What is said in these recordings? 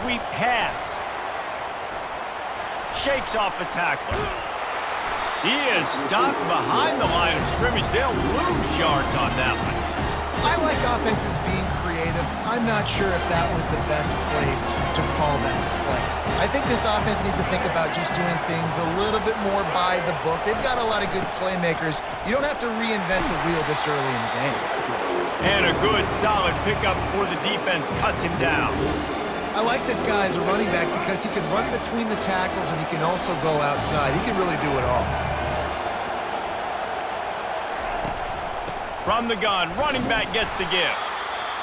sweep pass. Shakes off the tackler. He is stopped behind the line of scrimmage. They'll lose yards on that one. I like offenses being creative. I'm not sure if that was the best place to call that play. I think this offense needs to think about just doing things a little bit more by the book. They've got a lot of good playmakers. You don't have to reinvent the wheel this early in the game. And a good, solid pickup before the defense cuts him down. I like this guy as a running back because he can run between the tackles and he can also go outside. He can really do it all. From the gun, running back gets to give.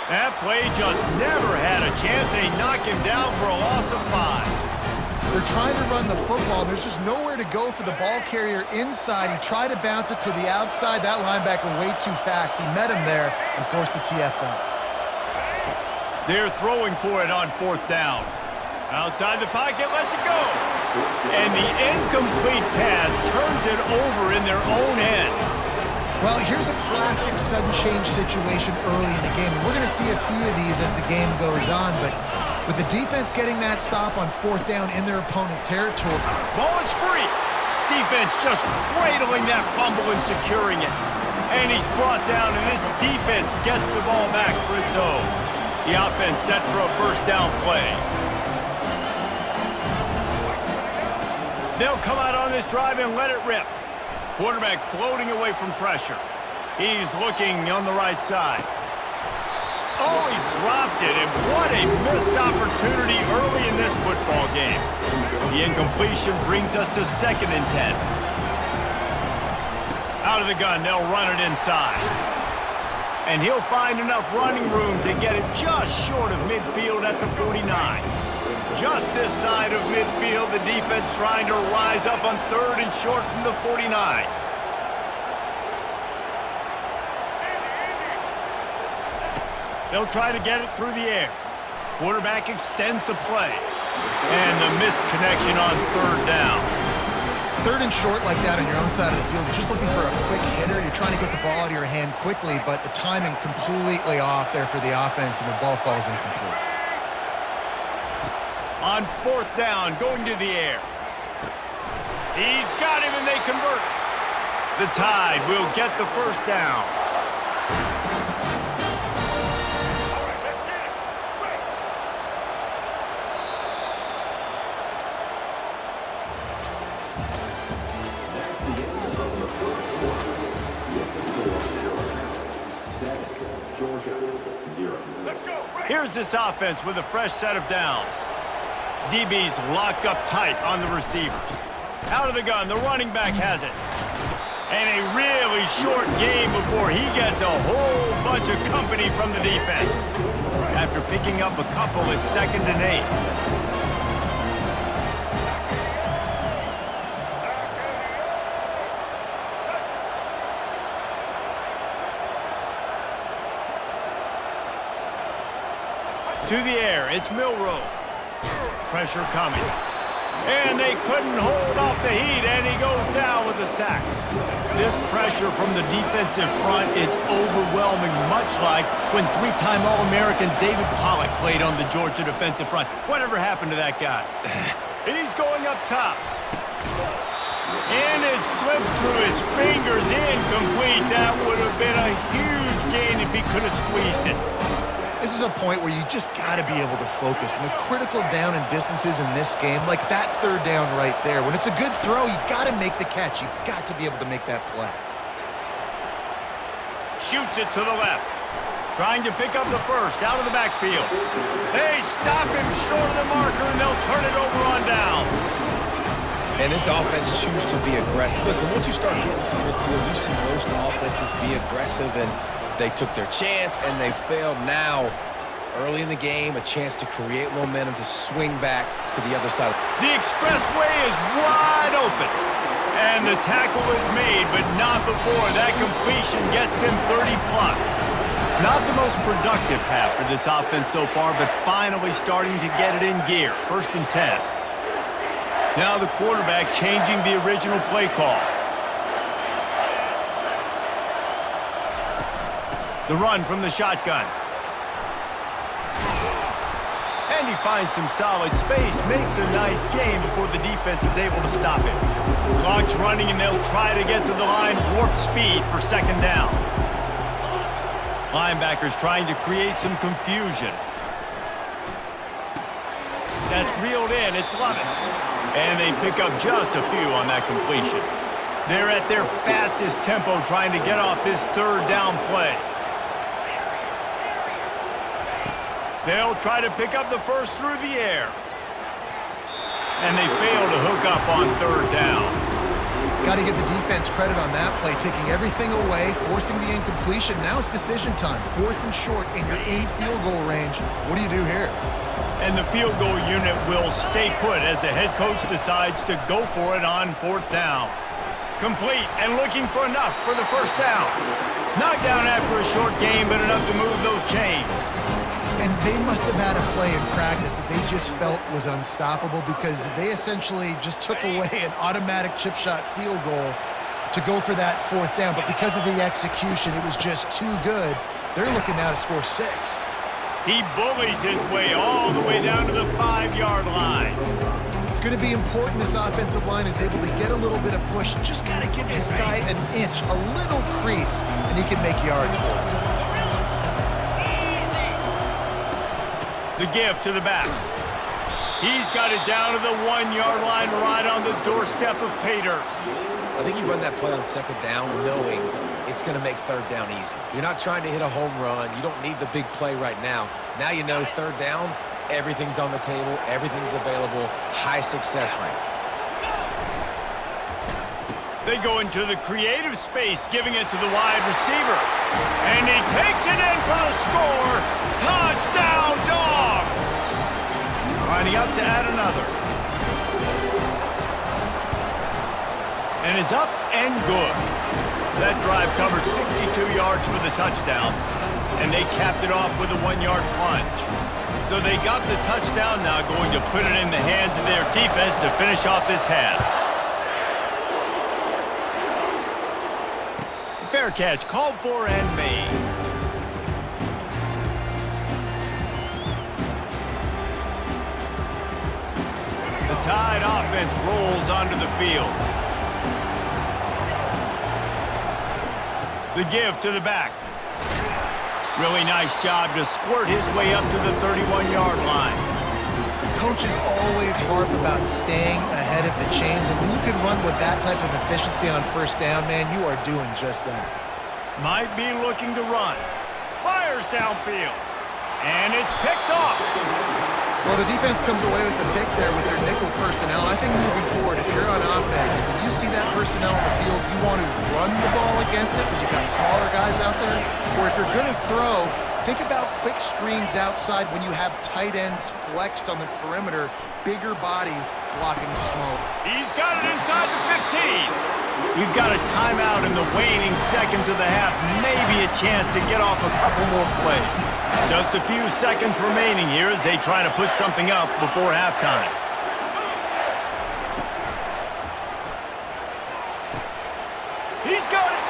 That play just never had a chance, and he knocked him down for a loss of 5. They're trying to run the football. There's just nowhere to go for the ball carrier inside. He tried to bounce it to the outside. That linebacker way too fast. He met him there and forced the TFL. They're throwing for it on 4th down. Outside the pocket, lets it go. And the incomplete pass turns it over in their own end. Well, here's a classic sudden change situation early in the game. And we're going to see a few of these as the game goes on. But with the defense getting that stop on 4th down in their opponent territory. Ball is free. Defense just cradling that fumble and securing it. And he's brought down, and this defense gets the ball back for its own. The offense set for a 1st down play. They'll come out on this drive and let it rip. Quarterback floating away from pressure. He's looking on the right side. Oh, he dropped it, and what a missed opportunity early in this football game. The incompletion brings us to 2nd and 10. Out of the gun, they'll run it inside. And he'll find enough running room to get it just short of midfield at the 49. Just this side of midfield, the defense trying to rise up on 3rd and short from the 49. They'll try to get it through the air. Quarterback extends the play. And the missed connection on 3rd down. 3rd and short like that on your own side of the field. You're just looking for a quick hitter. You're trying to get the ball out of your hand quickly, but the timing completely off there for the offense, and the ball falls incomplete. On 4th down, going to the air. He's got him, and they convert. The Tide will get the 1st down. Here's this offense with a fresh set of downs. DB's locked up tight on the receivers. Out of the gun, the running back has it. And a really short game before he gets a whole bunch of company from the defense. After picking up a couple, it's 2nd and 8. To the air, it's Milroe. Pressure coming. And they couldn't hold off the heat, and he goes down with a sack. This pressure from the defensive front is overwhelming, much like when 3-time All-American David Pollock played on the Georgia defensive front. Whatever happened to that guy? He's going up top. And it slips through his fingers, incomplete. That would have been a huge gain if he could have squeezed it. This is a point where you just got to be able to focus. And the critical down and distances in this game, like that 3rd down right there, when it's a good throw, you got to make the catch. You got to be able to make that play. Shoots it to the left. Trying to pick up the 1st out of the backfield. They stop him short of the marker, and they'll turn it over on down. And this offense chooses to be aggressive. Listen, once you start getting to midfield, you see most offenses be aggressive, and they took their chance, and they failed. Now, early in the game, a chance to create momentum to swing back to the other side. The expressway is wide open. And the tackle is made, but not before. That completion gets them 30-plus. Not the most productive half for this offense so far, but finally starting to get it in gear. 1st and 10. Now the quarterback changing the original play call. The run from the shotgun. And he finds some solid space, makes a nice game before the defense is able to stop it. Clock's running, and they'll try to get to the line, warp speed for second down. Linebackers trying to create some confusion. That's reeled in. It's Lovett. And they pick up just a few on that completion. They're at their fastest tempo trying to get off this third down play. They'll try to pick up the first through the air. And they fail to hook up on third down. Got to give the defense credit on that play, taking everything away, forcing the incompletion. Now it's decision time. 4th and short, and you're in field goal range. What do you do here? And the field goal unit will stay put as the head coach decides to go for it on 4th down. Complete and looking for enough for the first down. Knocked down after a short game, but enough to move those chains. And they must have had a play in practice that they just felt was unstoppable because they essentially just took away an automatic chip shot field goal to go for that 4th down. But because of the execution, it was just too good. They're looking now to score 6. He bullies his way all the way down to the 5-yard line. It's going to be important this offensive line is able to get a little bit of push. Just got to give this guy an inch, a little crease, and he can make yards for it. The give to the back. He's got it down to the 1-yard line right on the doorstep of Pater. I think you run that play on second down knowing it's going to make third down easy. You're not trying to hit a home run. You don't need the big play right now. Now you know third down, everything's on the table, everything's available, high success rate. They go into the creative space, giving it to the wide receiver. And he takes it in for the score. Touchdown, Dogs! Lining up to add another. And it's up and good. That drive covered 62 yards for the touchdown, and they capped it off with a 1-yard plunge. So they got the touchdown, now going to put it in the hands of their defense to finish off this half. Fair catch called for and made. The Tide offense rolls onto the field. The give to the back. Really nice job to squirt his way up to the 31-yard line. Coaches always harp about staying ahead of the chains, and when you can run with that type of efficiency on first down, man, you are doing just that. Might be looking to run. Fires downfield. And it's picked off. Well, the defense comes away with the pick there with their nickel personnel. I think moving forward, if you're on offense, when you see that personnel on the field, you want to run the ball against it because you've got smaller guys out there. Or if you're going to throw, think about quick screens outside when you have tight ends flexed on the perimeter, bigger bodies blocking smaller. He's got it inside the 15. We've got a timeout in the waning seconds of the half. Maybe a chance to get off a couple more plays. Just a few seconds remaining here as they try to put something up before halftime. He's got it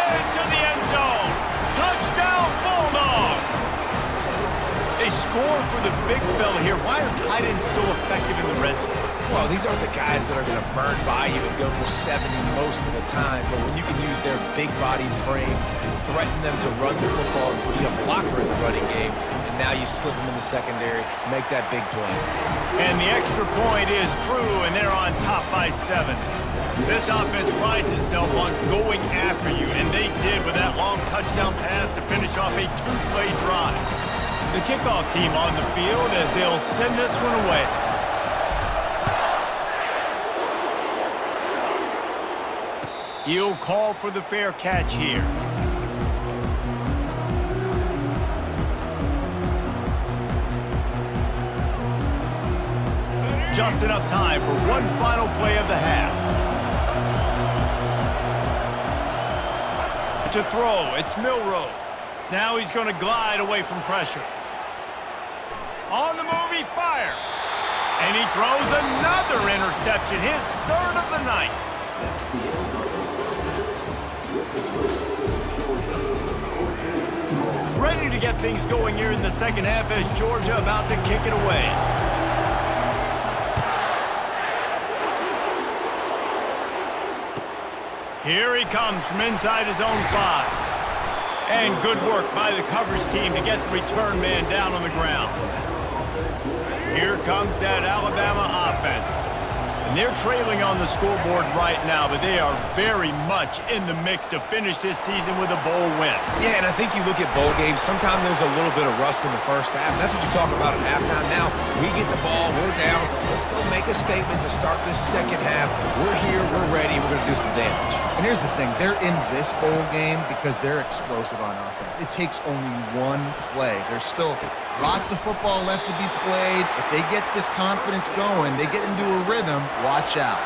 into the end zone. Touchdown, Bulldogs! They score for the big fella here. Why are tight ends so effective in the red zone? Well, these aren't the guys that are going to burn by you and go for 70 most of the time, but when you can use their big-bodied frames, threaten them to run the football and be a blocker in the running game, and now you slip them in the secondary, make that big play. And the extra point is true, and they're on top by 7. This offense prides itself on going after you, and they did with that long touchdown pass to finish off a 2-play drive. The kickoff team on the field as they'll send this one away. He'll call for the fair catch here. Just enough time for one final play of the half. To throw, it's Milroe. Now he's going to glide away from pressure. On the move, he fires. And he throws another interception, his third of the night. ready to get things going here in the second half as Georgia about to kick it away. Here he comes from inside his own 5. And good work by the coverage team to get the return man down on the ground. Here comes that Alabama offense. And they're trailing on the scoreboard right now, but they are very much in the mix to finish this season with a bowl win. Yeah, and I think you look at bowl games, sometimes there's a little bit of rust in the first half. That's what you talk about at halftime. Now, we get the ball, we're down. Let's go make a statement to start this second half. We're here, we're ready, we're going to do some damage. And here's the thing, they're in this bowl game because they're explosive on offense. It takes only one play. There's still lots of football left to be played. If they get this confidence going, they get into a rhythm, watch out.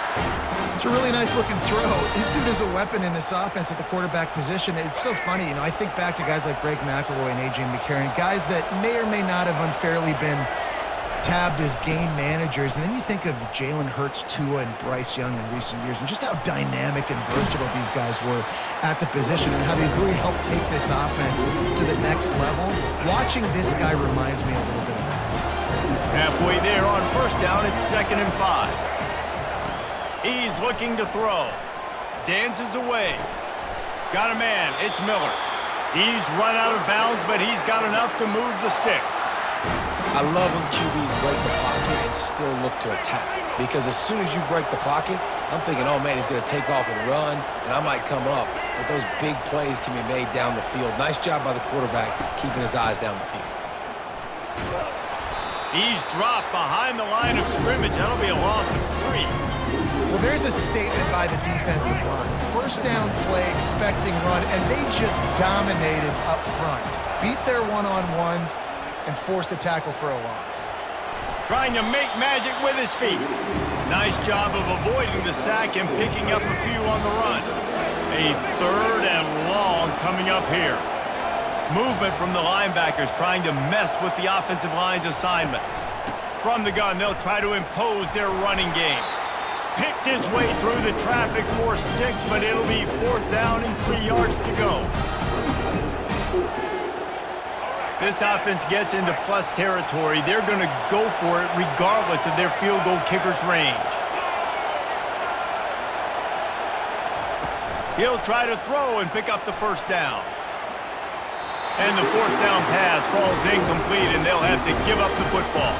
It's a really nice looking throw. This dude is a weapon in this offense at the quarterback position. It's so funny, I think back to guys like Greg McElroy and A.J. McCarron, guys that may or may not have unfairly been tabbed as game managers, and then you think of Jalen Hurts, Tua, and Bryce Young in recent years, and just how dynamic and versatile these guys were at the position and how they really helped take this offense to the next level. Watching this guy reminds me a little bit of that. Halfway there on first down, it's 2nd and 5. He's looking to throw. Dances away. Got a man. It's Miller. He's run out of bounds, but he's got enough to move the sticks. I love when QBs break the pocket and still look to attack. Because as soon as you break the pocket, I'm thinking, oh man, he's going to take off and run, and I might come up. But those big plays can be made down the field. Nice job by the quarterback keeping his eyes down the field. He's dropped behind the line of scrimmage. That'll be a loss of 3. Well, there's a statement by the defensive line. First down play, expecting run, and they just dominated up front. Beat their one-on-ones and forced a tackle for a loss. Trying to make magic with his feet. Nice job of avoiding the sack and picking up a few on the run. A 3rd and long coming up here. Movement from the linebackers trying to mess with the offensive line's assignments. From the gun, they'll try to impose their running game. Picked his way through the traffic for 6, but it'll be 4th down and 3 yards to go. This offense gets into plus territory. They're going to go for it regardless of their field goal kicker's range. He'll try to throw and pick up the first down. And the 4th down pass falls incomplete, and they'll have to give up the football.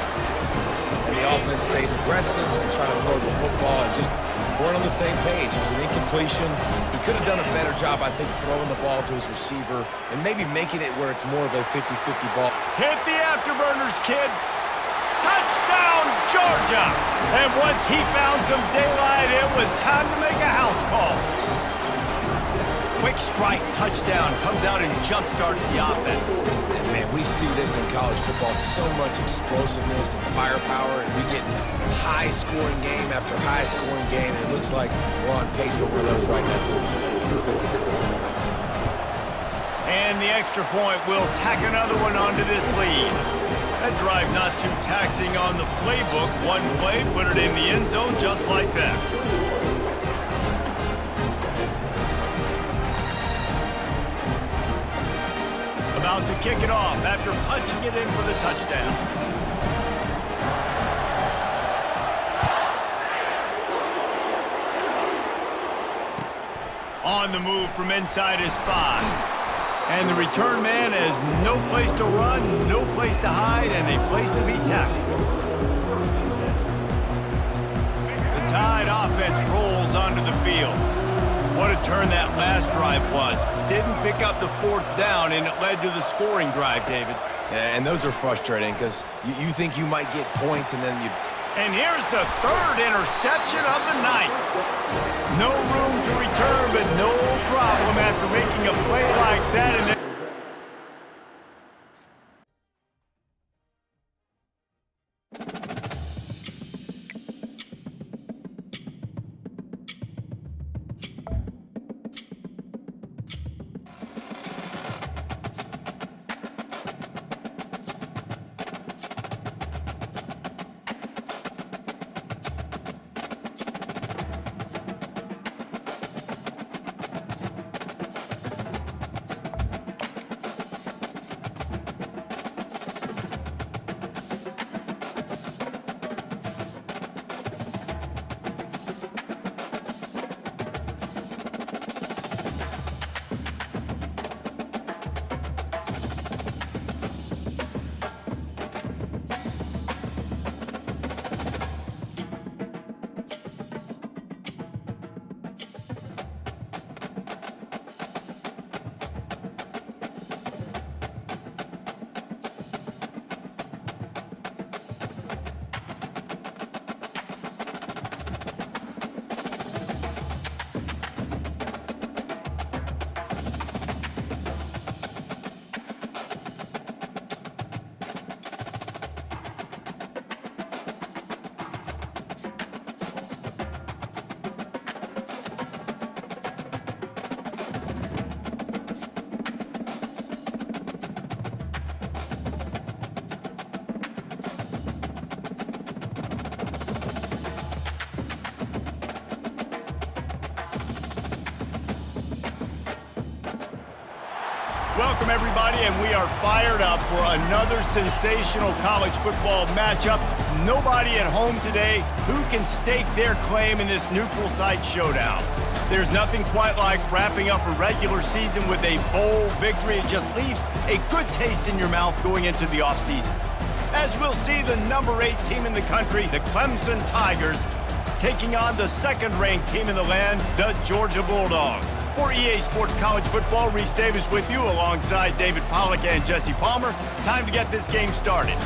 And the offense stays aggressive and trying to throw the football and just weren't on the same page. It was an incompletion. He could have done a better job, I think, throwing the ball to his receiver and maybe making it where it's more of a 50-50 ball. Hit the afterburners, kid. Touchdown, Georgia! And once he found some daylight, it was time to make a house call. Quick strike touchdown comes out and jump-starts the offense. And man, we see this in college football, so much explosiveness and firepower, and we get high-scoring game after high-scoring game, and it looks like we're on pace for one of those right now. And the extra point will tack another one onto this lead. That drive not too taxing on the playbook. One play, put it in the end zone just like that. About to kick it off after punching it in for the touchdown. On the move from inside his 5. And the return man has no place to run, no place to hide, and a place to be tackled. The Tide offense rolls onto the field. What a turn that last drive was. Didn't pick up the 4th down, and it led to the scoring drive, David. Yeah, and those are frustrating because you think you might get points and then you... And here's the 3rd interception of the night. No room to return, but no problem after making a play like that. And Welcome, everybody, and we are fired up for another sensational college football matchup. Nobody at home today who can stake their claim in this neutral site showdown. There's nothing quite like wrapping up a regular season with a bowl victory. It just leaves a good taste in your mouth going into the offseason. As we'll see, the number 8 team in the country, the Clemson Tigers, taking on the second-ranked team in the land, the Georgia Bulldogs. For EA Sports College Football, Reese Davis with you alongside David Pollack and Jesse Palmer. Time to get this game started.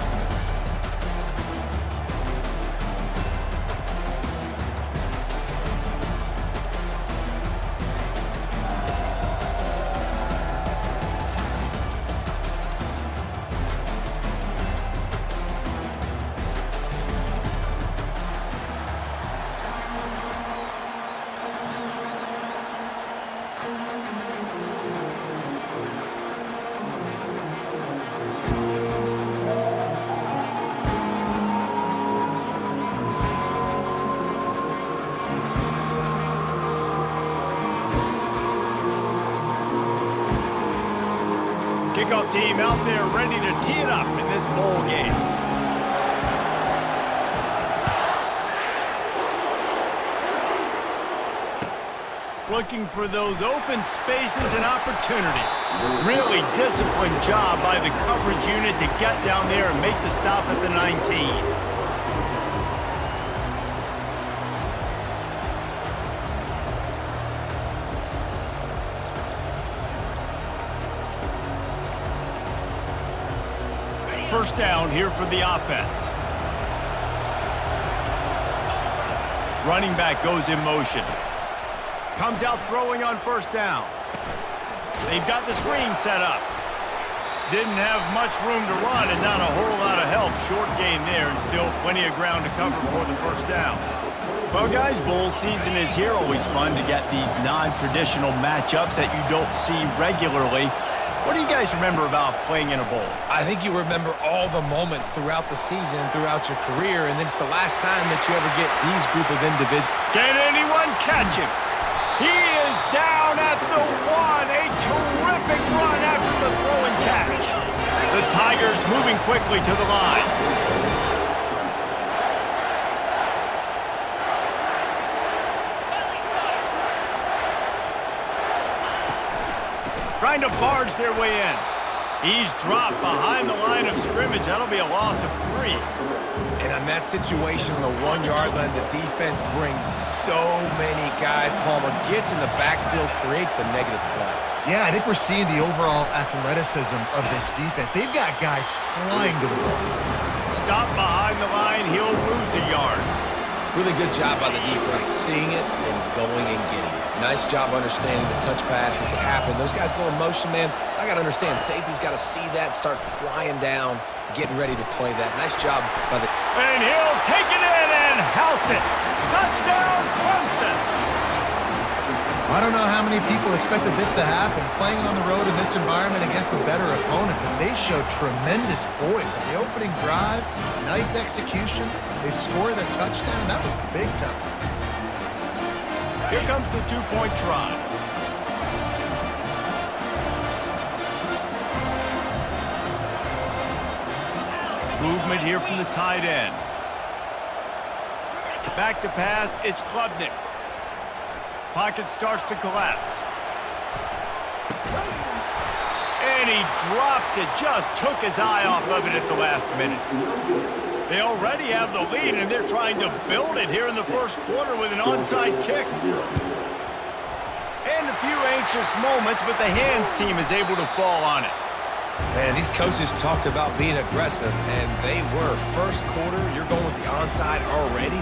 Kickoff team out there ready to tee it up in this bowl game. Looking for those open spaces and opportunity. Really disciplined job by the coverage unit to get down there and make the stop at the 19. First down here for the offense. Running back goes in motion. Comes out throwing on first down. They've got the screen set up. Didn't have much room to run and not a whole lot of help. Short gain there and still plenty of ground to cover for the first down. Well, guys, bowl season is here. Always fun to get these non-traditional matchups that you don't see regularly. What do you guys remember about playing in a bowl? I think you remember all the moments throughout the season and throughout your career, and then it's the last time that you ever get these group of individuals. Can anyone catch him? He is down at the 1. A terrific run after the throw and catch. The Tigers moving quickly to the line. Trying to barge their way in. He's dropped behind the line of scrimmage. That'll be a loss of 3. And on that situation, on the 1-yard line, the defense brings so many guys. Palmer gets in the backfield, creates the negative play. Yeah, I think we're seeing the overall athleticism of this defense. They've got guys flying to the ball. Stop behind the line. He'll lose a yard. Really good job by the defense, seeing it and going and getting it. Nice job understanding the touch pass. It could happen. Those guys go in motion, man. I got to understand. Safety's got to see that, start flying down, getting ready to play that. Nice job by the... And he'll take it in and house it. Touchdown, Clemson. I don't know how many people expected this to happen, playing on the road in this environment against a better opponent, but they showed tremendous poise. On the opening drive, nice execution. They scored a touchdown. That was big time. Here comes the 2-point try. Movement here from the tight end. Back to pass, it's Klubnik. Pocket starts to collapse. And he drops it. Just took his eye off of it at the last minute. They already have the lead, and they're trying to build it here in the first quarter with an onside kick. And a few anxious moments, but the hands team is able to fall on it. Man, these coaches talked about being aggressive, and they were. First quarter, you're going with the onside already.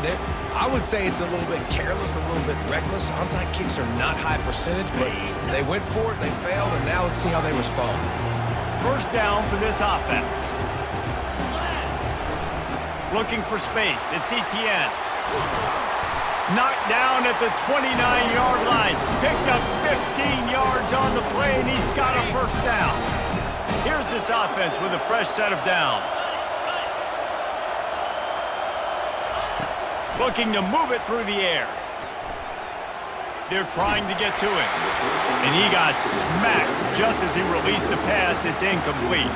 I would say it's a little bit careless, a little bit reckless. Onside kicks are not high percentage, but they went for it, they failed, and now let's see how they respond. First down for this offense. Looking for space. It's Etienne. Knocked down at the 29-yard line. Picked up 15 yards on the play, and he's got a first down. Here's this offense with a fresh set of downs. Looking to move it through the air. They're trying to get to him. And he got smacked just as he released the pass. It's incomplete.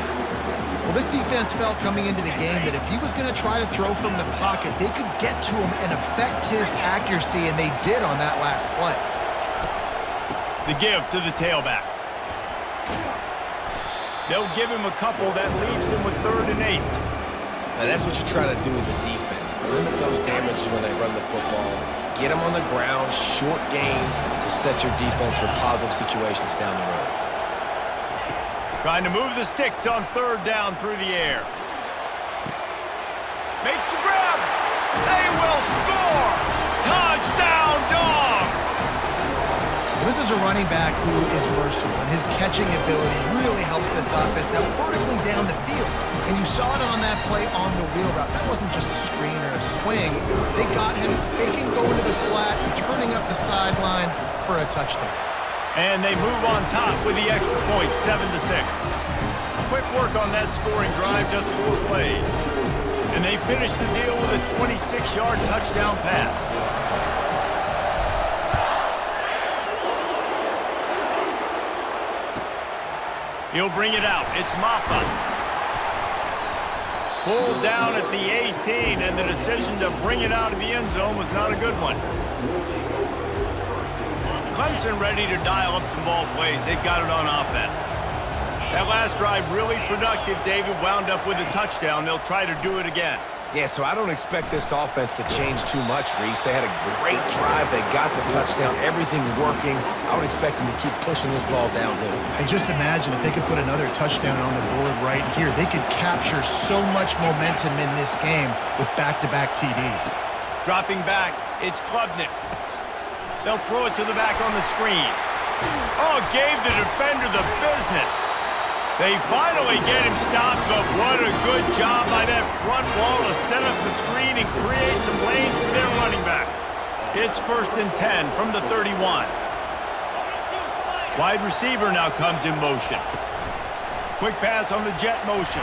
Well, this defense felt coming into the game that if he was going to try to throw from the pocket, they could get to him and affect his accuracy, and they did on that last play. The give to the tailback. They'll give him a couple. That leaves him with 3rd and 8. Now, that's what you try to do as a defense. Limit those damages when they run the football. Get them on the ground, short gains to set your defense for positive situations down the road. Trying to move the sticks on 3rd down through the air. Makes the grab. They will score. Touchdown, Dogs. This is a running back who is versatile, and his catching ability really helps this offense out vertically down the field. And you saw it on that play on the wheel route. That wasn't just a screen or a swing. They got him faking going to the flat and turning up the sideline for a touchdown. And they move on top with the extra point, 7-6. Quick work on that scoring drive, just 4 plays. And they finish the deal with a 26-yard touchdown pass. He'll bring it out. It's Maffa. Pulled down at the 18, and the decision to bring it out of the end zone was not a good one. Clemson ready to dial up some ball plays. They've got it on offense. That last drive really productive. David wound up with a touchdown. They'll try to do it again. Yeah, so I don't expect this offense to change too much, Reese. They had a great drive. They got the touchdown. Everything working. I would expect them to keep pushing this ball downhill. And just imagine if they could put another touchdown on the board right here. They could capture so much momentum in this game with back-to-back TDs. Dropping back, it's Klubnik. They'll throw it to the back on the screen. Oh, gave the defender the business. They finally get him stopped, but what a good job by that front wall to set up the screen and create some lanes for their running back. It's 1st and 10 from the 31. Wide receiver now comes in motion. Quick pass on the jet motion.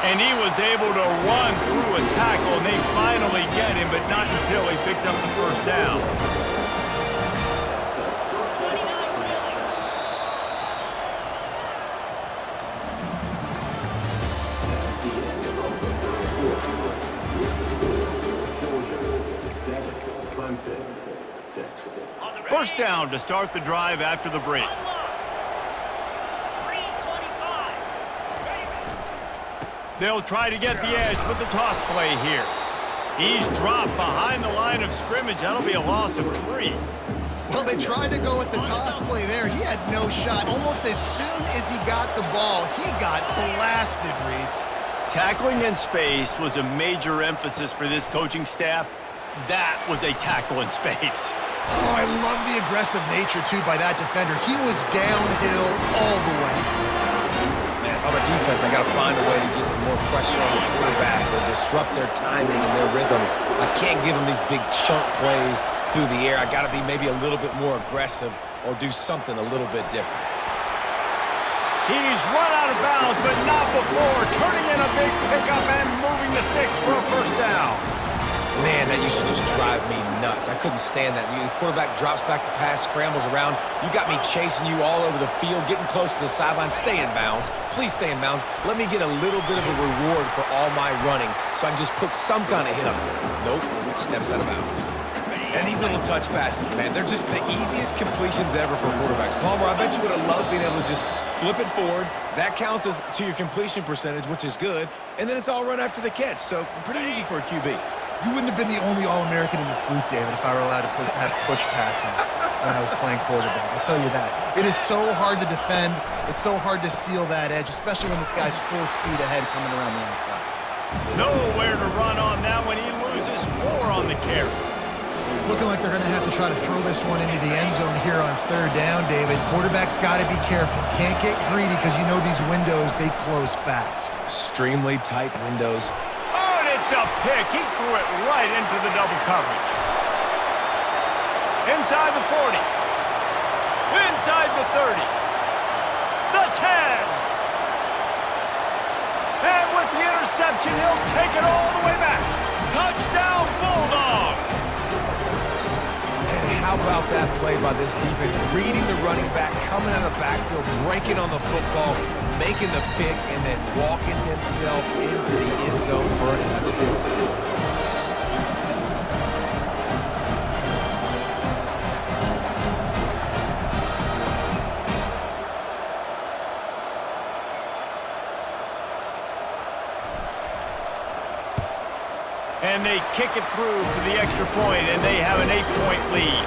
And he was able to run through a tackle, and they finally get him, but not until he picks up the 1st down. First down to start the drive after the break. They'll try to get the edge with the toss play here. He's dropped behind the line of scrimmage. That'll be a loss of 3. Well, they tried to go with the toss play there. He had no shot. Almost as soon as he got the ball, he got blasted, Reese. Tackling in space was a major emphasis for this coaching staff. That was a tackle in space. Oh, I love the aggressive nature, too, by that defender. He was downhill all the way. Man, if I'm a defense, I got to find a way to get some more pressure on the quarterback or disrupt their timing and their rhythm. I can't give them these big chunk plays through the air. I got to be maybe a little bit more aggressive or do something a little bit different. He's run out of bounds, but not before turning in a big pickup and moving the sticks for a 1st down. Man, that used to just drive me nuts. I couldn't stand that. The quarterback drops back to pass, scrambles around. You got me chasing you all over the field, getting close to the sideline. Stay in bounds. Please stay in bounds. Let me get a little bit of a reward for all my running so I can just put some kind of hit on it. Nope, steps out of bounds. And these little touch passes, man, they're just the easiest completions ever for quarterbacks. Palmer, I bet you would have loved being able to just flip it forward. That counts as to your completion percentage, which is good. And then it's all run after the catch. So pretty easy for a QB. You wouldn't have been the only All-American in this booth, David, if I were allowed to have push passes when I was playing quarterback. I'll tell you that. It is so hard to defend. It's so hard to seal that edge, especially when this guy's full speed ahead coming around the outside. Nowhere to run on that when he loses 4 on the carry. It's looking like they're going to have to try to throw this one into the end zone here on 3rd down, David. Quarterback's got to be careful. Can't get greedy because you know these windows, they close fast. Extremely tight windows. It's a pick. He threw it right into the double coverage. Inside the 40. Inside the 30. The 10. And with the interception, he'll take it all the way back. Touchdown, Bulldogs. How about that play by this defense? Reading the running back, coming out of the backfield, breaking on the football, making the pick, and then walking himself into the end zone for a touchdown. And they kick it through for the extra point, and they have an 8-point lead.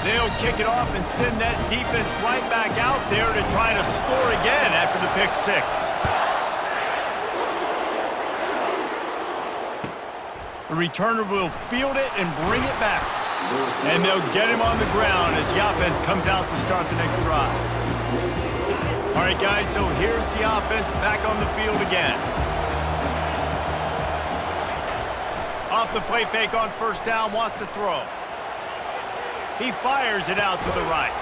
They'll kick it off and send that defense right back out there to try to score again after the pick six. The returner will field it and bring it back. And they'll get him on the ground as the offense comes out to start the next drive. All right, guys, so here's the offense back on the field again. Off the play fake on first down, wants to throw. He fires it out to the right.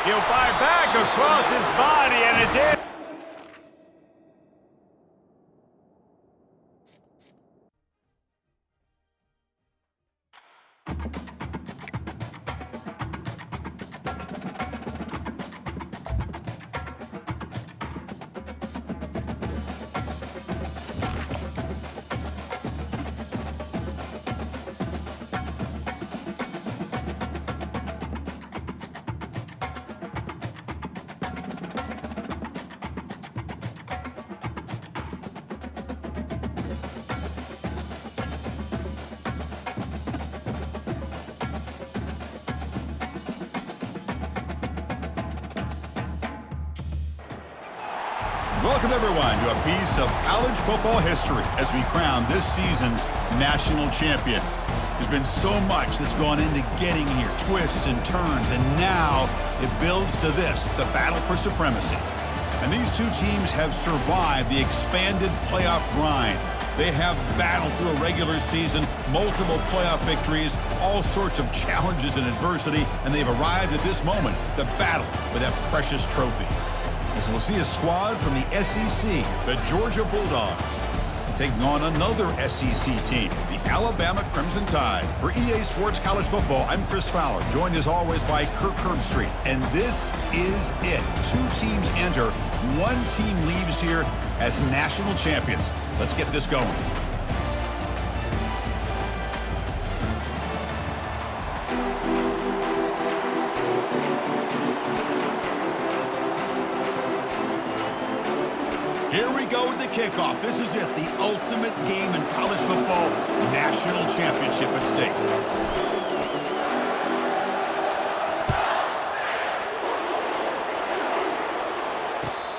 He'll fire back across his body, and it's in. Welcome, everyone, to a piece of college football history as we crown this season's national champion. There's been so much that's gone into getting here, twists and turns, and now it builds to this, the battle for supremacy. And these two teams have survived the expanded playoff grind. They have battled through a regular season, multiple playoff victories, all sorts of challenges and adversity, and they've arrived at this moment, the battle for that precious trophy. As we'll see a squad from the SEC, the Georgia Bulldogs, taking on another SEC team, the Alabama Crimson Tide. For EA Sports College Football, I'm Chris Fowler, joined as always by Kirk Herbstreit. And this is it. Two teams enter, one team leaves here as national champions. Let's get this going. Here we go with the kickoff. This is it, the ultimate game in college football, national championship at stake.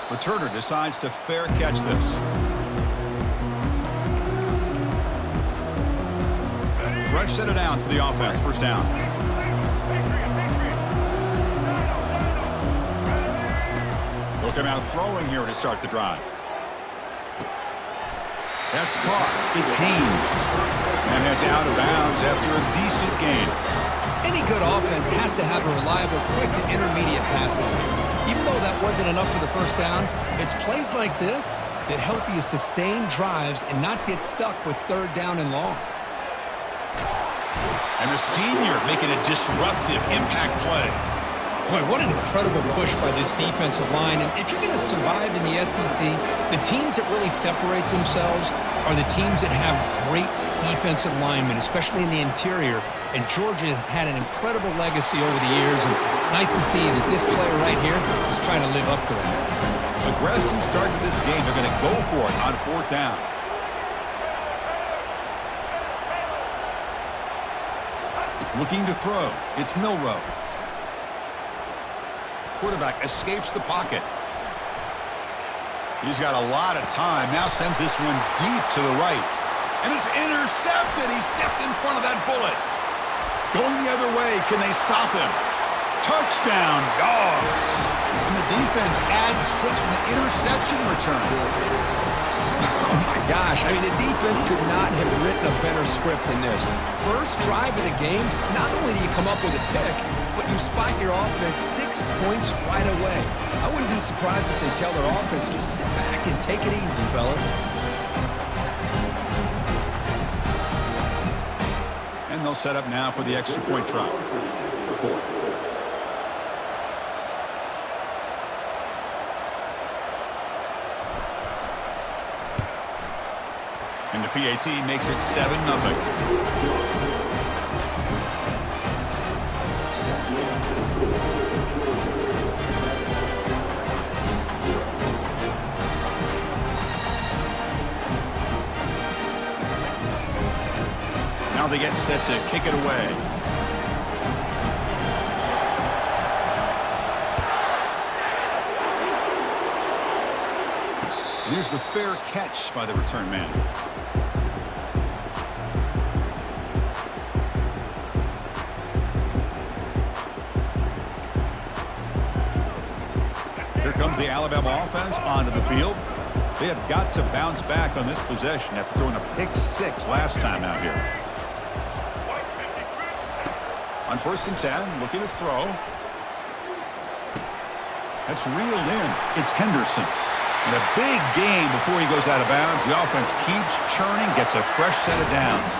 Returner decides to fair catch this. Fresh set of downs for the offense, first down. They'll come out throwing here to start the drive. That's caught. It's Haynes. And heads out of bounds after a decent gain. Any good offense has to have a reliable, quick to intermediate passing game. Even though that wasn't enough for the first down, it's plays like this that help you sustain drives and not get stuck with third down and long. And the senior making a disruptive impact play. Boy, what an incredible push by this defensive line. And if you're going to survive in the SEC, the teams that really separate themselves are the teams that have great defensive linemen, especially in the interior. And Georgia has had an incredible legacy over the years, and it's nice to see that this player right here is trying to live up to that. Aggressive start to this game. They're going to go for it on fourth down. Looking to throw. It's Milroe. Quarterback escapes the pocket. He's got a lot of time. Now sends this one deep to the right. And it's intercepted. He stepped in front of that bullet. Going the other way. Can they stop him? Touchdown, Dogs. And the defense adds 6 from the interception return. Oh, my Gosh, I mean, the defense could not have written a better script than this. First drive of the game, not only do you come up with a pick, but you spot your offense 6 points right away. I wouldn't be surprised if they tell their offense, just sit back and take it easy, fellas. And they'll set up now for the extra point try. And the PAT makes it 7-0. Now they get set to kick it away. And here's the fair catch by the return man. Here comes the Alabama offense onto the field. They have got to bounce back on this possession after throwing a pick-6 last time out here. On 1st and 10, looking to throw. That's reeled in. It's Henderson. And a big gain before he goes out of bounds. The offense keeps churning, gets a fresh set of downs.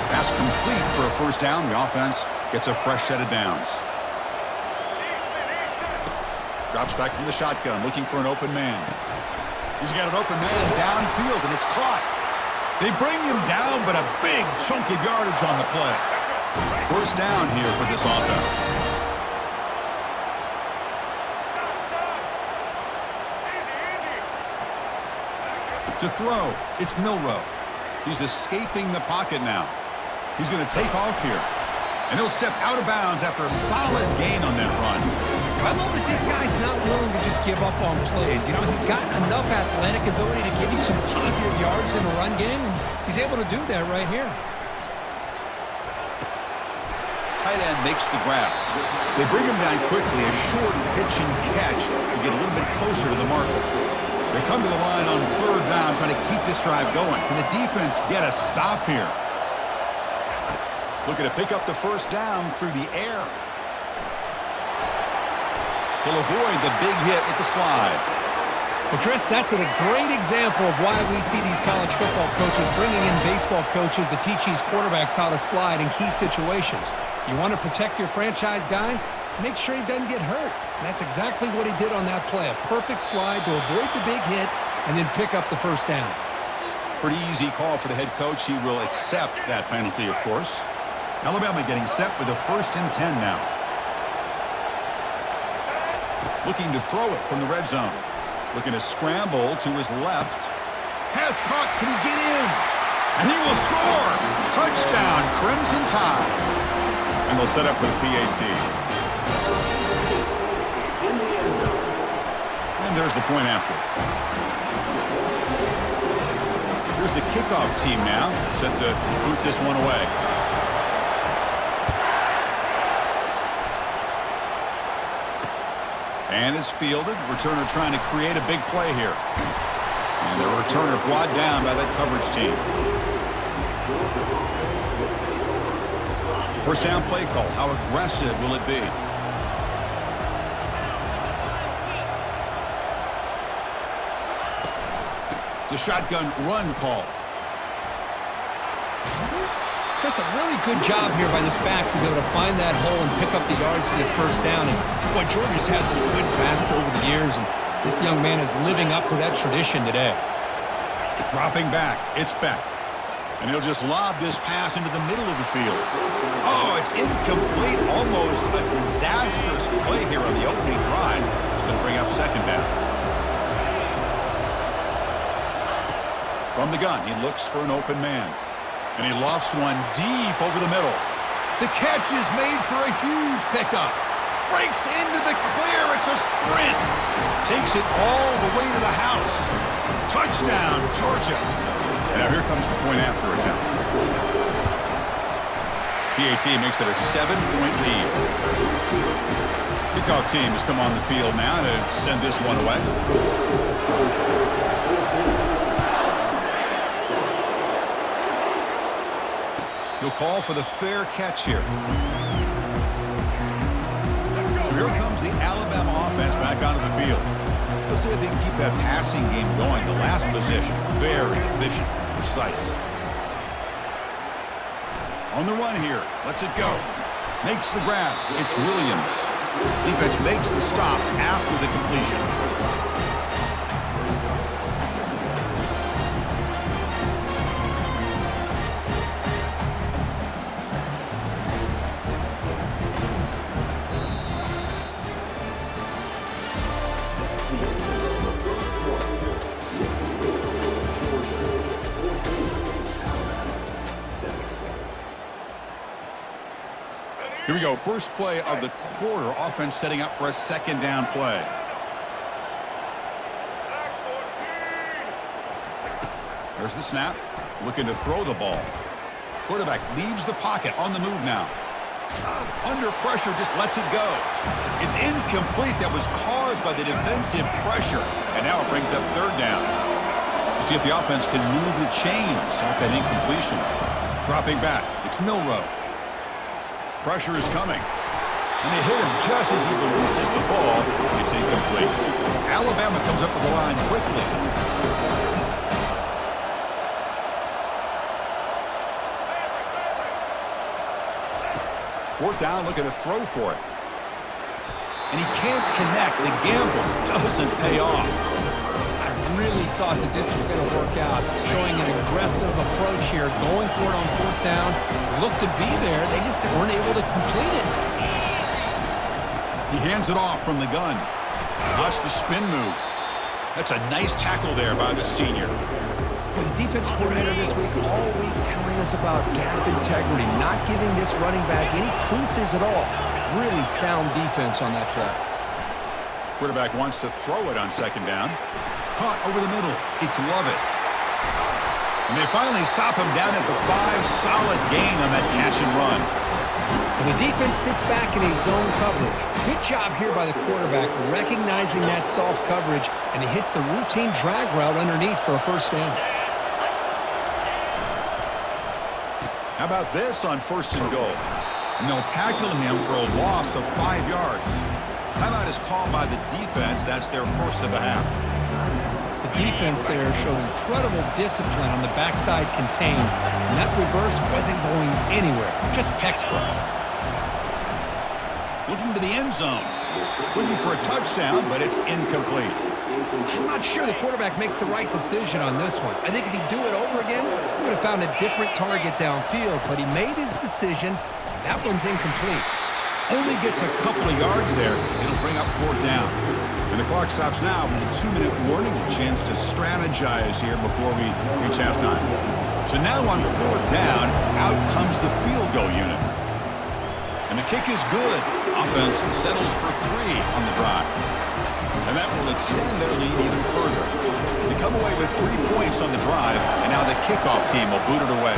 Pass complete for a 1st down. The offense gets a fresh set of downs. Drops back from the shotgun, looking for an open man. He's got an open man downfield, and it's caught. They bring him down, but a big chunk of yardage on the play. 1st down here for this offense. To throw, it's Milroe. He's escaping the pocket now. He's going to take off here. And he'll step out of bounds after a solid gain on that run. I love that this guy's not willing to just give up on plays. You know, he's got enough athletic ability to give you some positive yards in the run game, and he's able to do that right here. Tight end makes the grab. They bring him down quickly, a short pitch and catch to get a little bit closer to the marker. They come to the line on 3rd down, trying to keep this drive going. Can the defense get a stop here? Looking to pick up the 1st down through the air. He'll avoid the big hit with the slide. Well, Chris, that's a great example of why we see these college football coaches bringing in baseball coaches to teach these quarterbacks how to slide in key situations. You want to protect your franchise guy? Make sure he doesn't get hurt. And that's exactly what he did on that play. A perfect slide to avoid the big hit and then pick up the 1st down. Pretty easy call for the head coach. He will accept that penalty, of course. Alabama getting set with a 1st and 10 now. Looking to throw it from the red zone. Looking to scramble to his left. Pass caught. Can he get in? And he will score. Touchdown, Crimson Tide. And they'll set up for the PAT. And there's the point after. Here's the kickoff team now, set to boot this one away. And it's fielded. Returner trying to create a big play here. And the returner brought down by that coverage team. 1st down play call. How aggressive will it be? It's a shotgun run call. Chris, a really good job here by this back to be able to find that hole and pick up the yards for this 1st down. And boy, Georgia's had some good backs over the years, and this young man is living up to that tradition today. Dropping back, it's Beck. And he'll just lob this pass into the middle of the field. Oh, it's incomplete. Almost a disastrous play here on the opening drive. It's going to bring up 2nd down. From the gun, he looks for an open man. And he lofts one deep over the middle. The catch is made for a huge pickup. Breaks into the clear. It's a sprint. Takes it all the way to the house. Touchdown, Georgia. And now here comes the point after attempt. PAT makes it a 7-point lead. Kickoff team has come on the field now to send this one away. He'll call for the fair catch here. So here comes the Alabama offense back onto the field. Let's see if they can keep that passing game going. The last possession, very efficient, precise. On the run here, lets it go. Makes the grab. It's Williams. Defense makes the stop after the completion. Here we go. First play of the quarter. Offense setting up for a second down play. There's the snap. Looking to throw the ball. Quarterback leaves the pocket on the move now. Under pressure, just lets it go. It's incomplete. That was caused by the defensive pressure. And now it brings up third down. We'll see if the offense can move the chains off that incompletion. Dropping back. It's Milroe. Pressure is coming. And they hit him just as he releases the ball. It's incomplete. Alabama comes up with the line quickly. Fourth down, looking to throw for it. And he can't connect. The gamble doesn't pay off. I really thought that this was going to work out, showing an aggressive approach here, going for it on fourth down. Looked to be there. They just weren't able to complete it. He hands it off from the gun. Watch the spin move. That's a nice tackle there by the senior. For the defense coordinator this week, all week telling us about gap integrity, not giving this running back any creases at all. Really sound defense on that play. Quarterback wants to throw it on second down. Caught over the middle. It's Lovett. And they finally stop him down at the 5. Solid gain on that catch and run. And the defense sits back in a zone coverage. Good job here by the quarterback recognizing that soft coverage, and he hits the routine drag route underneath for a first down. How about this on first and goal? And they'll tackle him for a loss of 5 yards. Timeout is called by the defense. That's their first of the half. The defense there showed incredible discipline on the backside contain, and that reverse wasn't going anywhere, just textbook. Looking to the end zone. Looking for a touchdown, but it's incomplete. I'm not sure the quarterback makes the right decision on this one. I think if he'd do it over again, he would have found a different target downfield, but he made his decision. That one's incomplete. Only gets a couple of yards there. It'll bring up fourth down. And the clock stops now for the 2-minute warning. A chance to strategize here before we reach halftime. So now on fourth down, out comes the field goal unit. And the kick is good. Offense settles for 3 on the drive. And that will extend their lead even further. They come away with 3 points on the drive, and now the kickoff team will boot it away.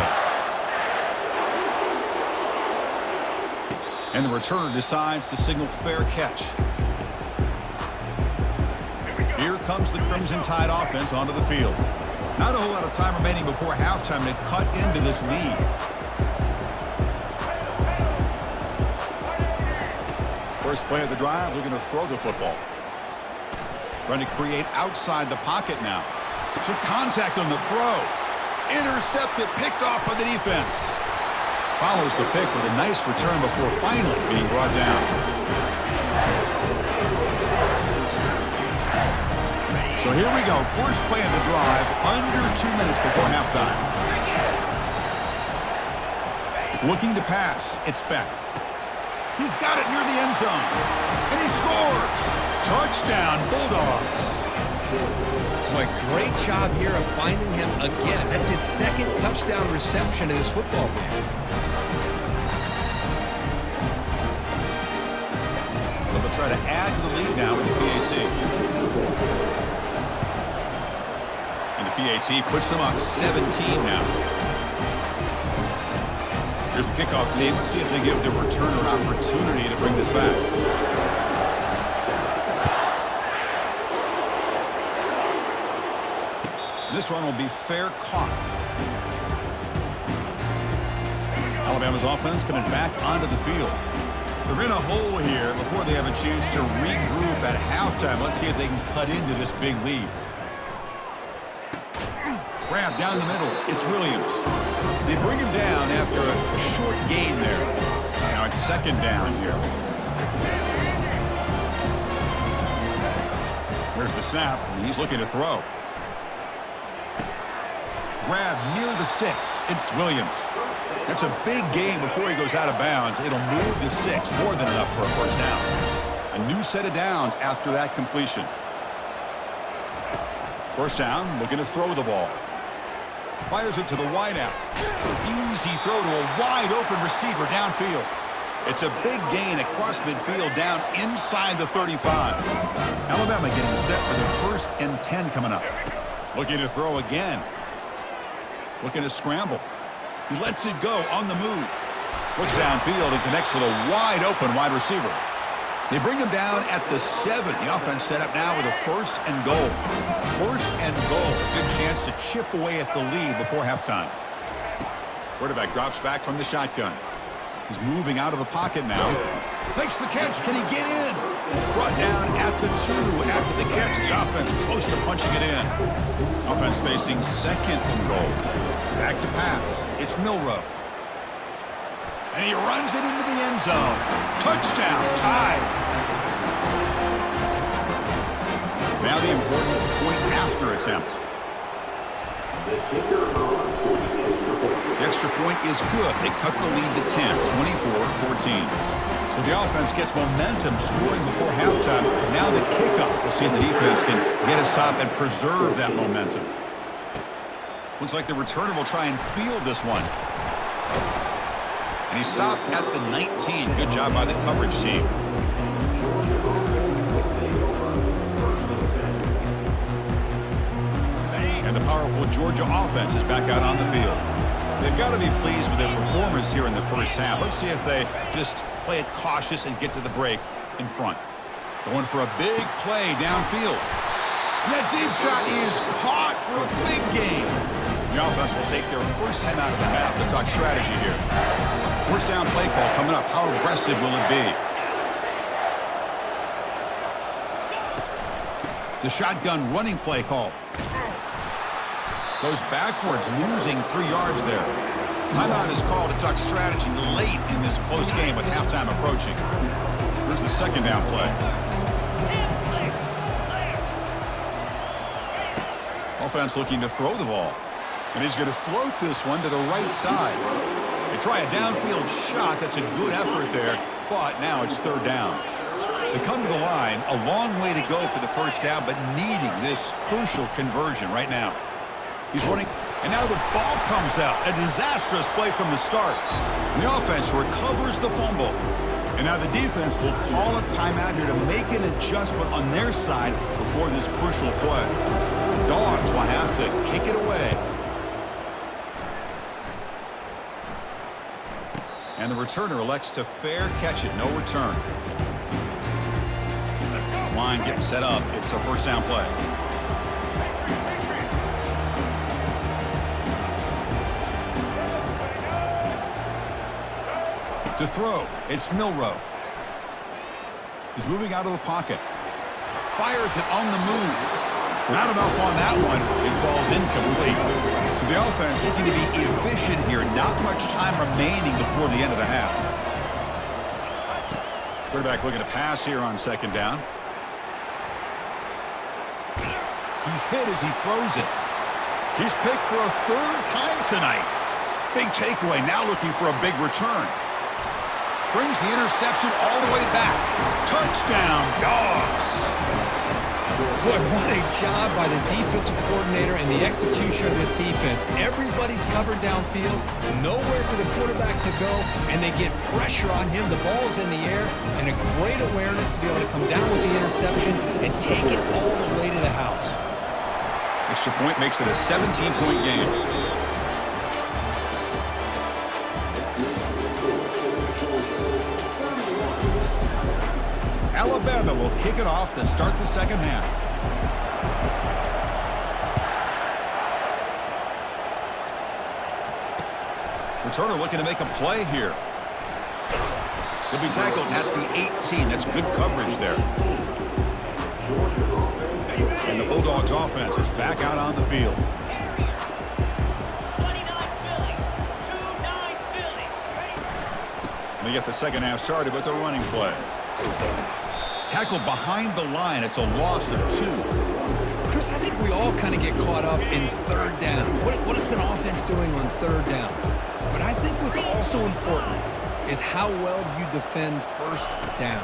And the returner decides to signal fair catch. Here comes the Crimson Tide offense onto the field. Not a whole lot of time remaining before halftime to cut into this lead. First play of the drive, looking to throw the football. Trying to create outside the pocket now. Took contact on the throw. Intercepted, picked off by the defense. Follows the pick with a nice return before finally being brought down. So here we go. First play of the drive, under 2 minutes before halftime. Looking to pass. It's Beck. He's got it near the end zone. And he scores. Touchdown, Bulldogs. Boy, great job here of finding him again. That's his second touchdown reception in his football game. They'll try to add to the lead now with the PAT. And the PAT puts them up 17 now. Here's the kickoff team. Let's see if they give the returner opportunity to bring this back. This one will be fair caught. Alabama's offense coming back onto the field. They're in a hole here before they have a chance to regroup at halftime. Let's see if they can cut into this big lead. Grab down the middle. It's Williams. They bring him down after a short gain there. Now it's second down here. Here's the snap, and he's looking to throw. Grab near the sticks. It's Williams. That's a big gain before he goes out of bounds. It'll move the sticks more than enough for a first down. A new set of downs after that completion. First down, looking to throw the ball. Fires it to the wideout. Easy throw to a wide-open receiver downfield. It's a big gain across midfield down inside the 35. Alabama getting set for the 1st and 10 coming up. Looking to throw again. Looking to scramble. He lets it go on the move. Looks downfield and connects with a wide-open wide receiver. They bring him down at the 7. The offense set up now with a 1st and goal. 1st and goal. Good chance to chip away at the lead before halftime. Quarterback drops back from the shotgun. He's moving out of the pocket now. Makes the catch. Can he get in? Brought down at the 2 after the catch. The offense close to punching it in. Offense facing 2nd and goal. Back to pass. It's Milroe. And he runs it into the end zone. Touchdown. Tied. Now the important point after attempt. The extra point is good. They cut the lead to 10, 24-14. So the offense gets momentum scoring before halftime. Now the kickoff. We'll see if the defense can get his top and preserve that momentum. Looks like the returner will try and field this one. And he stopped at the 19. Good job by the coverage team. And the powerful Georgia offense is back out on the field. They've got to be pleased with their performance here in the first half. Let's see if they just play it cautious and get to the break in front. Going for a big play downfield. And that deep shot is caught for a big gain. The offense will take their first time out of the half. Let's talk strategy here. First down play call coming up. How aggressive will it be? The shotgun running play call. Goes backwards, losing 3 yards there. Timeout is called to talk strategy late in this close game with halftime approaching. Here's the second down play. Offense looking to throw the ball. And he's going to float this one to the right side. They try a downfield shot. That's a good effort there, but now it's 3rd down. They come to the line, a long way to go for the first down, but needing this crucial conversion right now. He's running, and now the ball comes out. A disastrous play from the start. And the offense recovers the fumble. And now the defense will call a timeout here to make an adjustment on their side before this crucial play. The Dogs will have to kick it away. And the returner elects to fair catch it. No return. This line getting set up. It's a first down play. To throw, it's Milroe. He's moving out of the pocket. Fires it on the move. Not enough on that one. It falls incomplete. So the offense looking to be efficient here. Not much time remaining before the end of the half. Quarterback looking to pass here on second down. He's hit as he throws it. He's picked for a 3rd time tonight. Big takeaway. Now looking for a big return. Brings the interception all the way back. Touchdown, Dogs. Boy, what a job by the defensive coordinator and the execution of this defense. Everybody's covered downfield, nowhere for the quarterback to go, and they get pressure on him. The ball's in the air, and a great awareness to be able to come down with the interception and take it all the way to the house. Extra point makes it a 17-point game. Alabama will kick it off to start the second half. Returner looking to make a play here. He'll be tackled at the 18. That's good coverage there. And the Bulldogs offense is back out on the field. They get the second half started with their running play. Tackled behind the line. It's a loss of 2. Chris, I think we all kind of get caught up in third down. What is an offense doing on third down? But I think what's also important is how well you defend first down.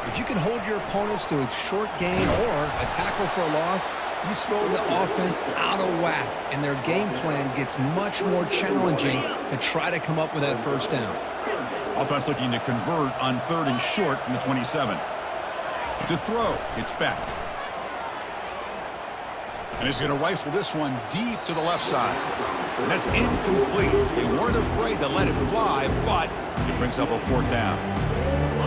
If you can hold your opponents to a short gain or a tackle for a loss, you throw the offense out of whack, and their game plan gets much more challenging to try to come up with that first down. Offense looking to convert on 3rd and short from the 27. To throw, it's back. And he's going to rifle this one deep to the left side. And that's incomplete. They weren't afraid to let it fly, but it brings up a 4th down.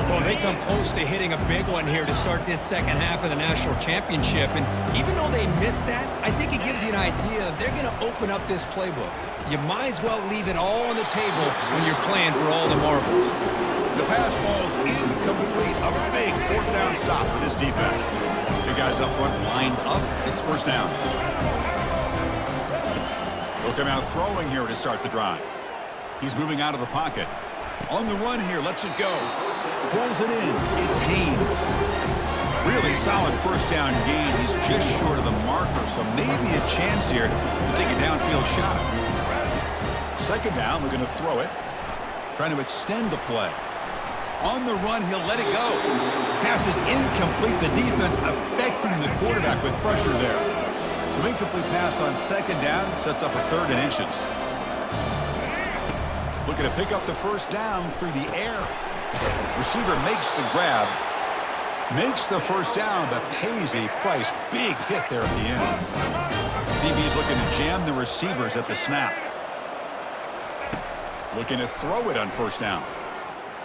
Well, they come close to hitting a big one here to start this second half of the national championship. And even though they missed that, I think it gives you an idea of they're going to open up this playbook. You might as well leave it all on the table when you're playing for all the marbles. The pass ball's incomplete. A big 4th down stop for this defense. The guys up front lined up. It's first down. They'll come out throwing here to start the drive. He's moving out of the pocket. On the run here, lets it go. Pulls it in. It's Haynes. Really solid first down gain. He's just short of the marker, so maybe a chance here to take a downfield shot. Second down, we're going to throw it. Trying to extend the play. On the run, he'll let it go. Pass is incomplete. The defense affecting the quarterback with pressure there. So incomplete pass on second down sets up a 3rd and inches. Looking to pick up the first down through the air. Receiver makes the grab. Makes the first down, but pays a price. Big hit there at the end. DB's looking to jam the receivers at the snap. Looking to throw it on first down.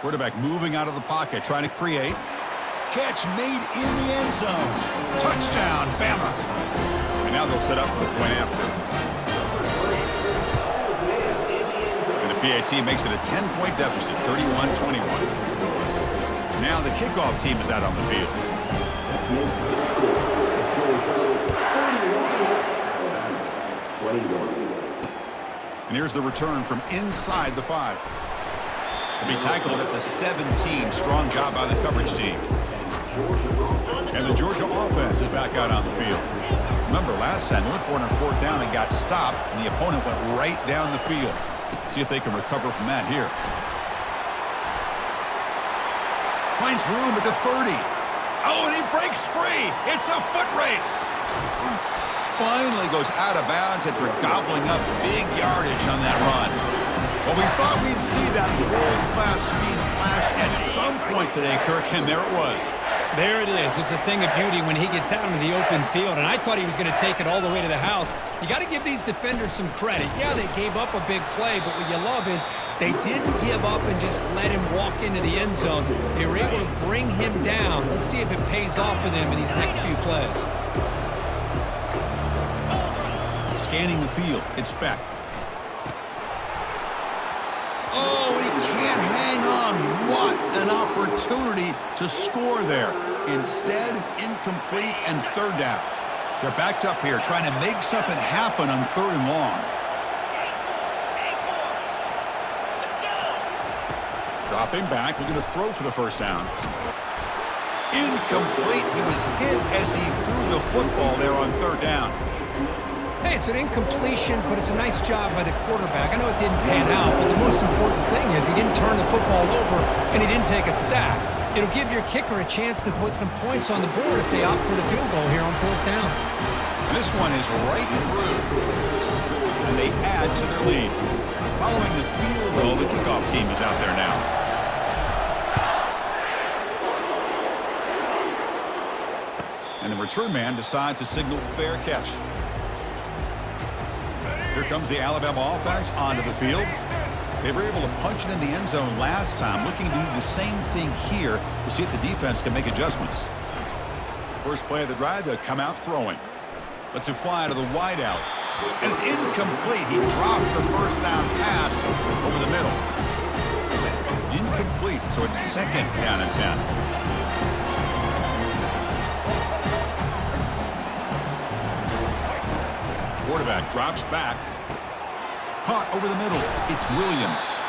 Quarterback moving out of the pocket, trying to create. Catch made in the end zone. Touchdown, Bama. And now they'll set up for the point after. And the PAT makes it a 10-point deficit, 31-21. Now the kickoff team is out on the field. And here's the return from inside the 5. He'll be tackled at the 17. Strong job by the coverage team. And the Georgia offense is back out on the field. Remember, last time they went for it on 4th down and got stopped, and the opponent went right down the field. See if they can recover from that here. Finds room at the 30. Oh, and he breaks free. It's a foot race. Finally goes out of bounds after gobbling up big yardage on that run. Well, we thought we'd see that world-class speed flash at some point today, Kirk, and there it was. There it is. It's a thing of beauty when he gets out into the open field, and I thought he was going to take it all the way to the house. You got to give these defenders some credit. Yeah, they gave up a big play, but what you love is they didn't give up and just let him walk into the end zone. They were able to bring him down. Let's see if it pays off for them in these next few plays. Scanning the field, it's Beck. Oh, he can't hang on. What an opportunity to score there. Instead, incomplete and 3rd down. They're backed up here trying to make something happen on 3rd and long. Dropping back, looking to throw for the first down. Incomplete. He was hit as he threw the football there on 3rd down. Hey, it's an incompletion, but it's a nice job by the quarterback. I know it didn't pan out, but the most important thing is he didn't turn the football over and he didn't take a sack. It'll give your kicker a chance to put some points on the board if they opt for the field goal here on 4th down. This one is right through, and they add to their lead. Following the field goal, the kickoff team is out there now. And the return man decides to signal fair catch. Here comes the Alabama offense onto the field. They were able to punch it in the end zone last time, looking to do the same thing here to see if the defense can make adjustments. First play of the drive, they'll come out throwing. Lets it fly to the wideout. And it's incomplete. He dropped the first down pass over the middle. Incomplete, so it's second down and 10. Quarterback drops back. Caught over the middle. It's Williams.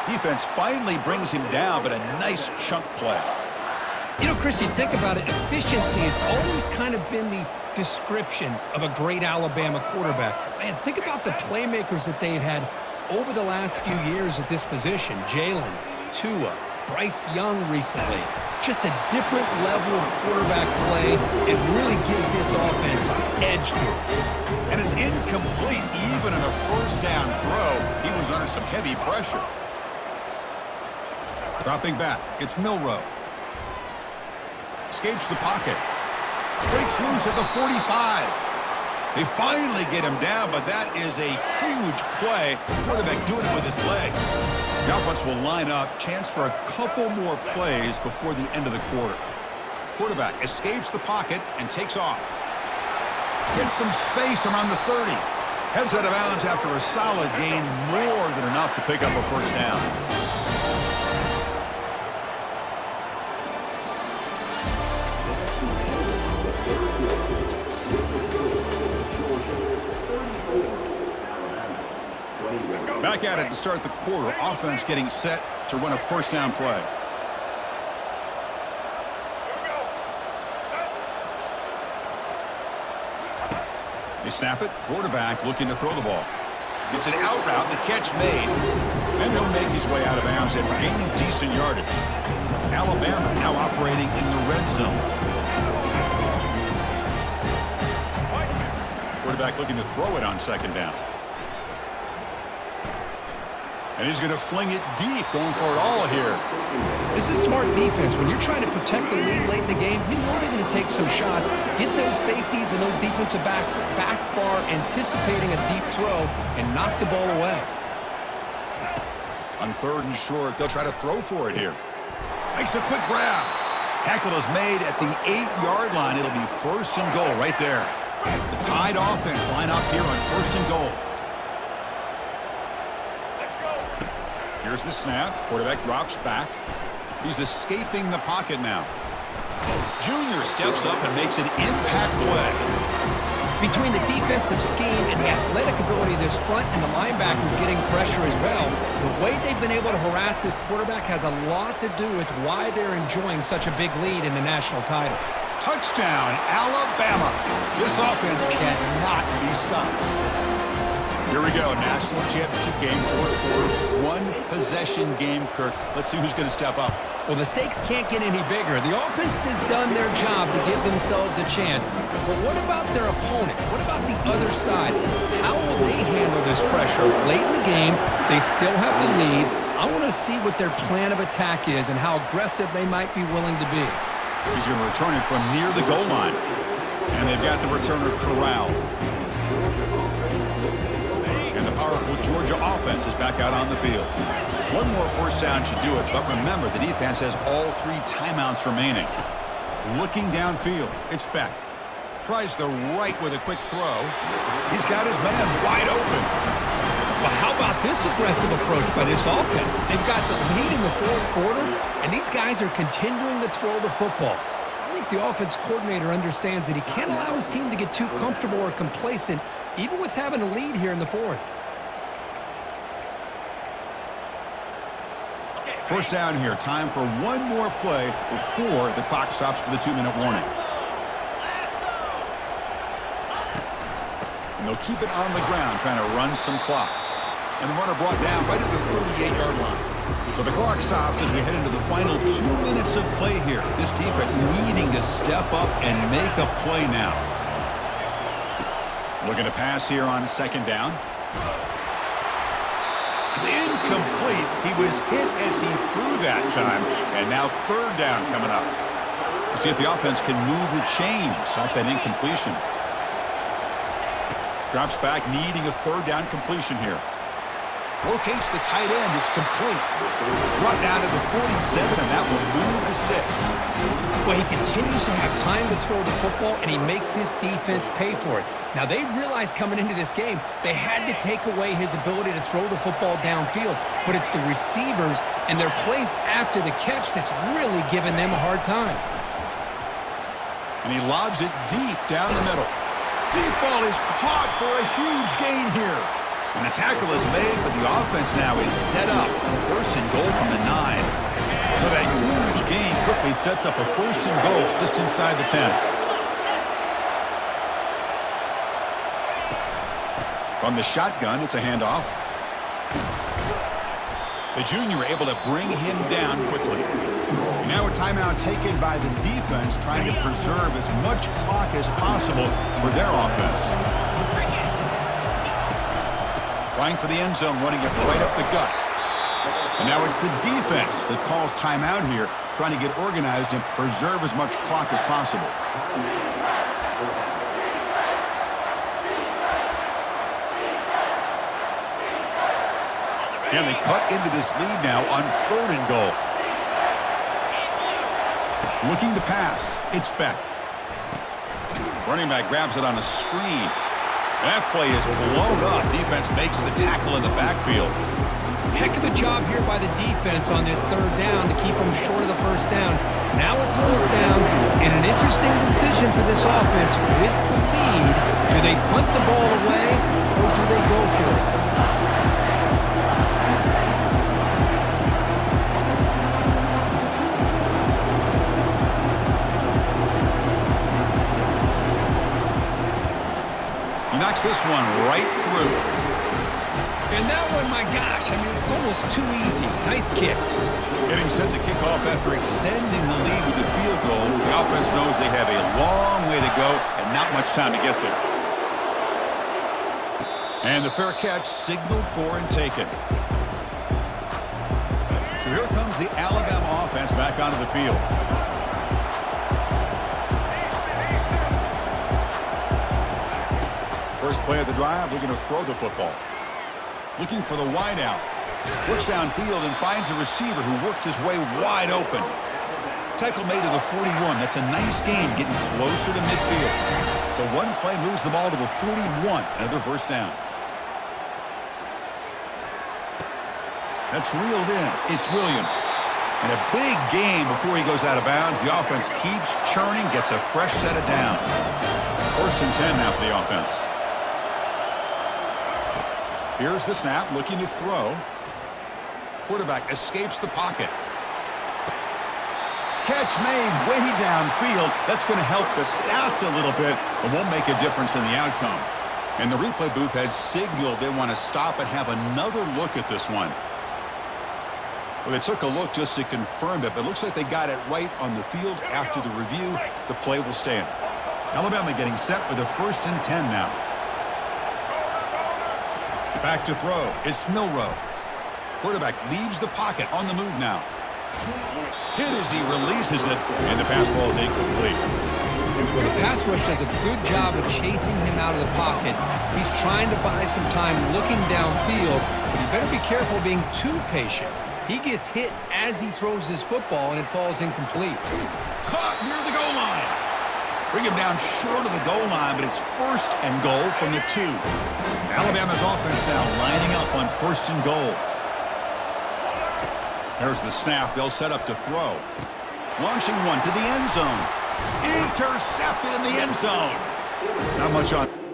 Defense finally brings him down, but a nice chunk play. You know, Chris, you think about it, efficiency has always kind of been the description of a great Alabama quarterback. Man, think about the playmakers that they've had over the last few years at this position. Jalen, Tua, Bryce Young recently. Just a different level of quarterback play. It really gives this offense an edge to it. And it's incomplete. Even in a first down throw, he was under some heavy pressure. Dropping back, it's Milroe. Escapes the pocket. Breaks loose at the 45. They finally get him down, but that is a huge play. Quarterback doing it with his legs. The offense will line up. Chance for a couple more plays before the end of the quarter. Quarterback escapes the pocket and takes off. Gets some space around the 30. Heads out of bounds after a solid gain, more than enough to pick up a first down. Back at it to start the quarter. Offense getting set to run a first down play. They snap it. Quarterback looking to throw the ball. Gets an out route. The catch made. And he'll make his way out of bounds after gaining decent yardage. Alabama now operating in the red zone. Quarterback looking to throw it on second down. And he's going to fling it deep, going for it all here. This is smart defense. When you're trying to protect the lead late in the game, you know they're going to take some shots, get those safeties and those defensive backs back far, anticipating a deep throw, and knock the ball away. On third and short, they'll try to throw for it here. Makes a quick grab. Tackle is made at the 8-yard line. It'll be first and goal right there. The Tide offense line up here on first and goal. Here's the snap. Quarterback drops back. He's escaping the pocket now. Junior steps up and makes an impact play. Between the defensive scheme and the athletic ability of this front and the linebackers getting pressure as well, the way they've been able to harass this quarterback has a lot to do with why they're enjoying such a big lead in the national title. Touchdown, Alabama. This offense cannot be stopped. Here we go, national championship game, fourth quarter, one-possession game, Kirk. Let's see who's going to step up. Well, the stakes can't get any bigger. The offense has done their job to give themselves a chance. But what about their opponent? What about the other side? How will they handle this pressure? Late in the game, they still have the lead. I want to see what their plan of attack is and how aggressive they might be willing to be. He's going to return it from near the goal line. And they've got the returner corralled. And the powerful Georgia offense is back out on the field. One more first down should do it, but remember, the defense has all 3 timeouts remaining. Looking downfield, it's Beck. Tries the right with a quick throw. He's got his man wide open. Well, how about this aggressive approach by this offense? They've got the lead in the fourth quarter, and these guys are continuing to throw the football. I think the offense coordinator understands that he can't allow his team to get too comfortable or complacent, even with having a lead here in the fourth. First down here. Time for one more play before the clock stops for the 2-minute warning. And they'll keep it on the ground, trying to run some clock. And the runner brought down right at the 38-yard line. So the clock stops as we head into the final 2 minutes of play here. This defense needing to step up and make a play now. Looking to pass here on second down. It's incomplete. He was hit as he threw that time. And now third down coming up. We'll see if the offense can move the chains off that incompletion. Drops back, needing a third down completion here. Locates the tight end. It's complete. Brought down to the 47, and that will move the sticks. Well, he continues to have time to throw the football, and he makes his defense pay for it. Now, they realized coming into this game they had to take away his ability to throw the football downfield, but it's the receivers and their plays after the catch that's really giving them a hard time. And he lobs it deep down the middle. Deep ball is caught for a huge gain here. And the tackle is made, but the offense now is set up. First and goal from the 9. So that huge gain quickly sets up a first and goal just inside the 10. From the shotgun, it's a handoff. The junior able to bring him down quickly. And now a timeout taken by the defense, trying to preserve as much clock as possible for their offense. Trying for the end zone, running it right up the gut. And now it's the defense that calls timeout here, trying to get organized and preserve as much clock as possible. And they cut into this lead now on 3rd and goal. Looking to pass. It's Beck. Running back grabs it on a screen. That play is blown up. Defense makes the tackle in the backfield. Heck of a job here by the defense on this 3rd down to keep them short of the 1st down. Now it's 4th down, and an interesting decision for this offense with the lead. Do they punt the ball away, or do they go for it? He knocks this one right through. And that one, my gosh, I mean, it's almost too easy. Nice kick. Getting set to kick off after extending the lead with the field goal. The offense knows they have a long way to go and not much time to get there. And the fair catch signaled for and taken. So here comes the Alabama offense back onto the field. First play of the drive, looking to throw the football. Looking for the wide out. Works downfield and finds a receiver who worked his way wide open. Tackle made to the 41. That's a nice gain, getting closer to midfield. So one play moves the ball to the 41. Another first down. That's reeled in. It's Williams. And a big gain before he goes out of bounds. The offense keeps churning, gets a fresh set of downs. First and 10 now for the offense. Here's the snap, looking to throw. Quarterback escapes the pocket. Catch made way downfield. That's going to help the stats a little bit, but won't make a difference in the outcome. And the replay booth has signaled they want to stop and have another look at this one. Well, they took a look just to confirm it, but it looks like they got it right on the field. After the review, the play will stand. Alabama getting set with a first and 10 now. Back to throw. It's Milroe. Quarterback leaves the pocket on the move now. Hit as he releases it, and the pass ball is incomplete. Well, the pass rush does a good job of chasing him out of the pocket. He's trying to buy some time looking downfield, but you better be careful being too patient. He gets hit as he throws his football, and it falls incomplete. Caught near the goal line. Bring him down short of the goal line, but it's first and goal from the 2. Alabama's offense now lining up on first and goal. There's the snap. They'll set up to throw. Launching one to the end zone. Intercepted in the end zone. Not much on.